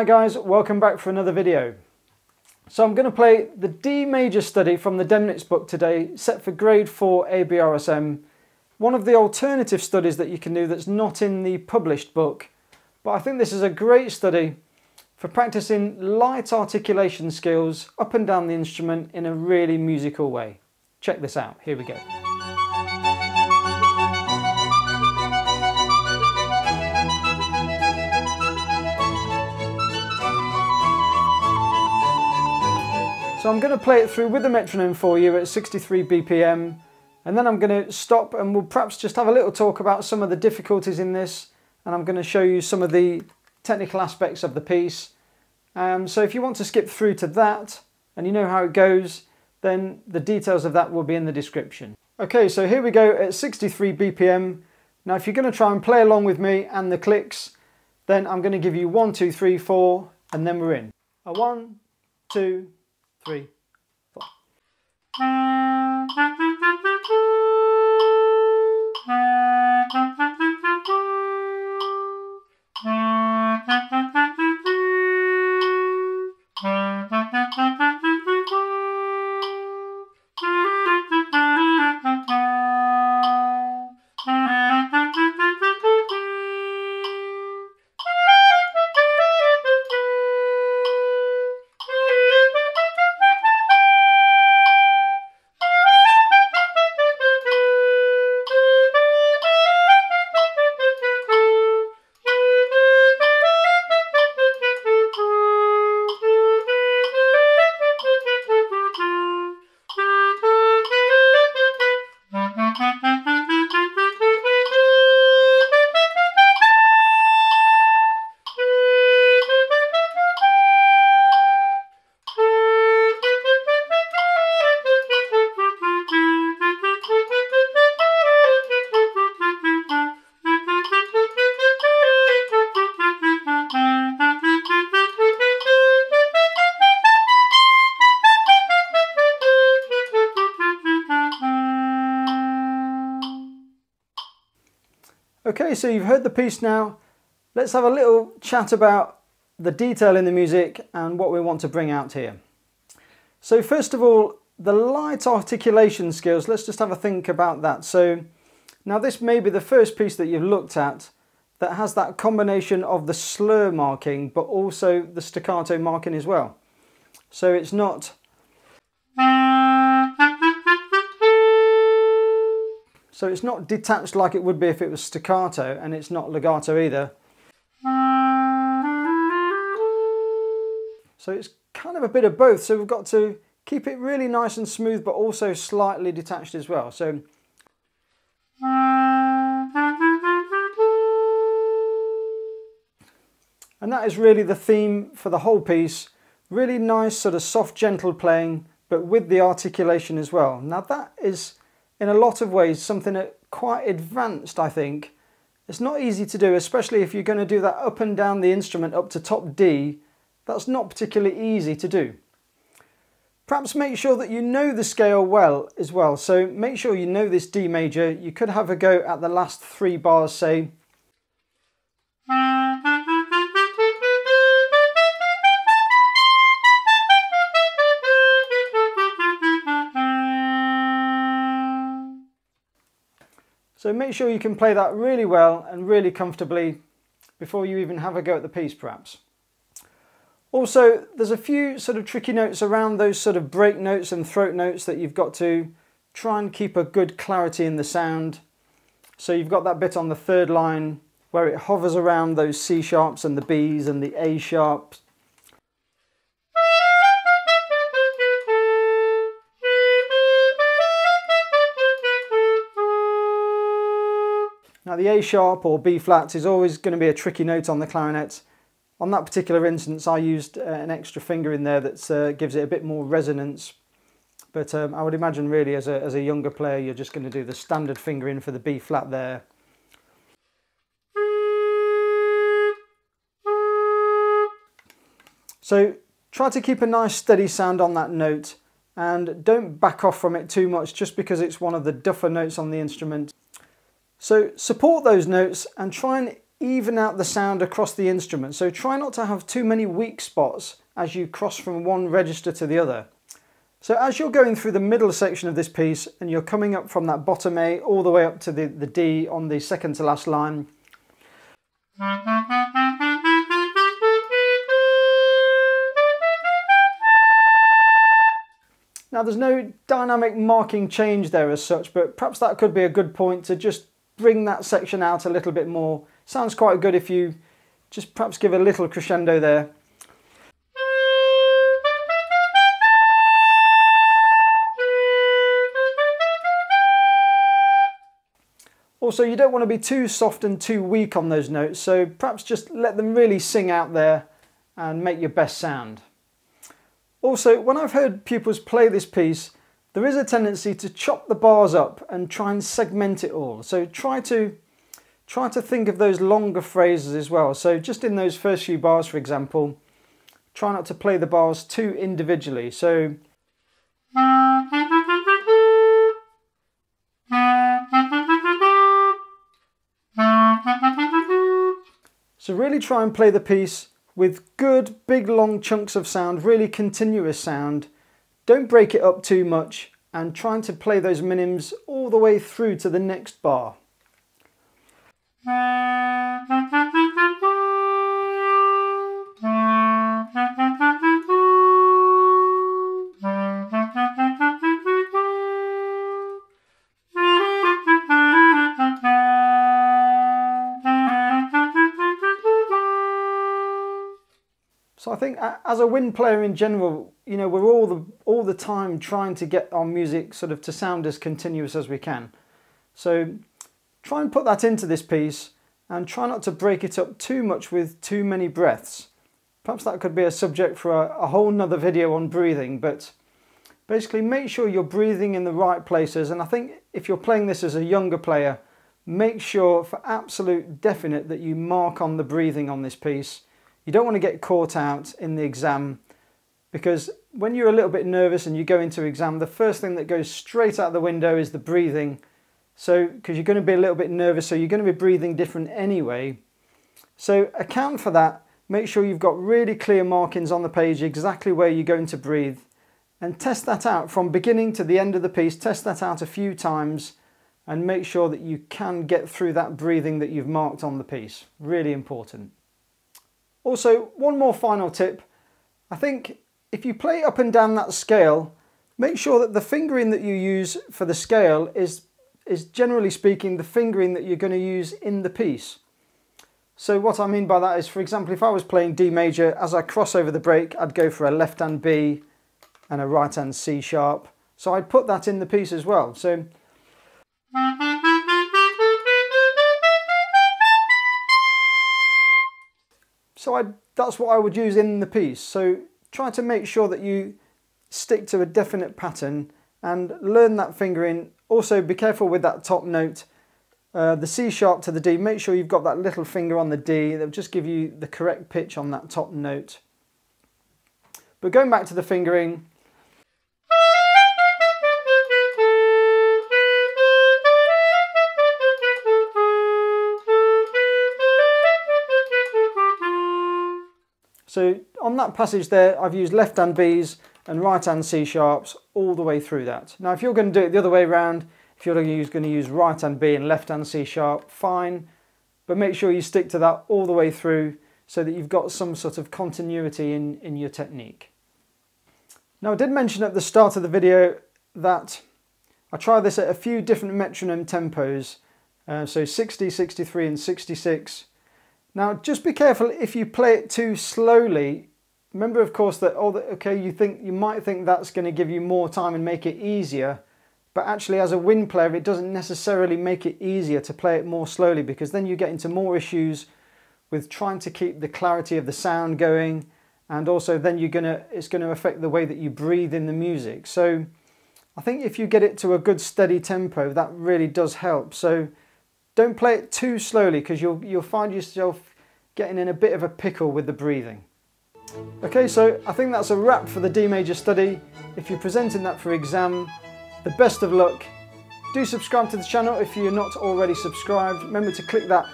Hi guys, welcome back for another video. So I'm going to play the D major study from the Demnitz book today, set for grade 4 ABRSM. One of the alternative studies that you can do that's not in the published book. But I think this is a great study for practicing light articulation skills up and down the instrument in a really musical way. Check this out, here we go. So I'm going to play it through with the metronome for you at 63 BPM, and then I'm going to stop and we'll perhaps just have a little talk about some of the difficulties in this, and I'm going to show you some of the technical aspects of the piece. So if you want to skip through to that and you know how it goes, then the details of that will be in the description. Okay, so here we go at 63 BPM. Now if you're going to try and play along with me and the clicks, then I'm going to give you 1, 2, 3, 4, and then we're in. 1, 2, 3, 4. Okay, so you've heard the piece now. Let's have a little chat about the detail in the music and what we want to bring out here. So first of all, the light articulation skills, let's just have a think about that. So now this may be the first piece that you've looked at that has that combination of the slur marking but also the staccato marking as well. So it's not detached like it would be if it was staccato, and it's not legato either. So it's kind of a bit of both, so we've got to keep it really nice and smooth but also slightly detached as well. So and that is really the theme for the whole piece. Really nice sort of soft gentle playing but with the articulation as well. Now that is in a lot of ways something that quite advanced, I think. It's not easy to do, especially if you're going to do that up and down the instrument up to top D. That's not particularly easy to do. Perhaps make sure that you know the scale well as well. So make sure you know this D major. You could have a go at the last 3 bars, say. So make sure you can play that really well and really comfortably before you even have a go at the piece perhaps. Also, there's a few sort of tricky notes around those sort of break notes and throat notes that you've got to try and keep a good clarity in the sound. So you've got that bit on the 3rd line where it hovers around those C sharps and the Bs and the A sharps. Now the A sharp or B flat is always going to be a tricky note on the clarinet. On that particular instance I used an extra finger in there that gives it a bit more resonance. But I would imagine really as a younger player you're just going to do the standard finger in for the B flat there. So try to keep a nice steady sound on that note and don't back off from it too much just because it's one of the duffer notes on the instrument. So support those notes and try and even out the sound across the instrument. So try not to have too many weak spots as you cross from one register to the other. So as you're going through the middle section of this piece and you're coming up from that bottom A all the way up to the D on the second to last line, now there's no dynamic marking change there as such, but perhaps that could be a good point to just bring that section out a little bit more. Sounds quite good if you just perhaps give a little crescendo there. Also, you don't want to be too soft and too weak on those notes, so perhaps just let them really sing out there and make your best sound. Also, when I've heard pupils play this piece, there is a tendency to chop the bars up and try and segment it all. So try to think of those longer phrases as well. So just in those first few bars, for example, try not to play the bars too individually. So really try and play the piece with good, big, long chunks of sound, really continuous sound. Don't break it up too much and trying to play those minims all the way through to the next bar. So I think as a wind player in general, you know, we're all the time trying to get our music sort of to sound as continuous as we can. So try and put that into this piece and try not to break it up too much with too many breaths. Perhaps that could be a subject for a whole nother video on breathing, but basically make sure you're breathing in the right places. And I think if you're playing this as a younger player, make sure for absolute definite that you mark on the breathing on this piece. You don't want to get caught out in the exam, because when you're a little bit nervous and you go into exam, the first thing that goes straight out the window is the breathing. So, because you're going to be a little bit nervous, so you're going to be breathing different anyway. So account for that. Make sure you've got really clear markings on the page exactly where you're going to breathe, and test that out from beginning to the end of the piece. Test that out a few times and make sure that you can get through that breathing that you've marked on the piece. Really important. Also, one more final tip. I think if you play up and down that scale, make sure that the fingering that you use for the scale is generally speaking the fingering that you're going to use in the piece. So what I mean by that is, for example, if I was playing D major, as I cross over the break, I'd go for a left hand B and a right hand C sharp. So I'd put that in the piece as well. So that's what I would use in the piece. So try to make sure that you stick to a definite pattern and learn that fingering. Also be careful with that top note, the C sharp to the D. Make sure you've got that little finger on the D. That'll just give you the correct pitch on that top note. But going back to the fingering, so on that passage there, I've used left hand Bs and right hand C sharps all the way through that. Now if you're going to do it the other way around, if you're going to use right hand B and left hand C sharp, fine, but make sure you stick to that all the way through so that you've got some sort of continuity in your technique. Now I did mention at the start of the video that I try this at a few different metronome tempos, so 60, 63 and 66. Now just be careful if you play it too slowly. Remember of course that, you might think that's going to give you more time and make it easier, but actually as a wind player it doesn't necessarily make it easier to play it more slowly, because then you get into more issues with trying to keep the clarity of the sound going, and also then it's going to affect the way that you breathe in the music. So I think if you get it to a good steady tempo, that really does help. So don't play it too slowly, because you'll find yourself getting in a bit of a pickle with the breathing. Okay, so I think that's a wrap for the D major study. If you're presenting that for exam, the best of luck. Do subscribe to the channel if you're not already subscribed. Remember to click that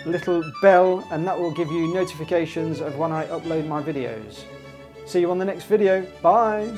little bell, and that will give you notifications of when I upload my videos. See you on the next video. Bye!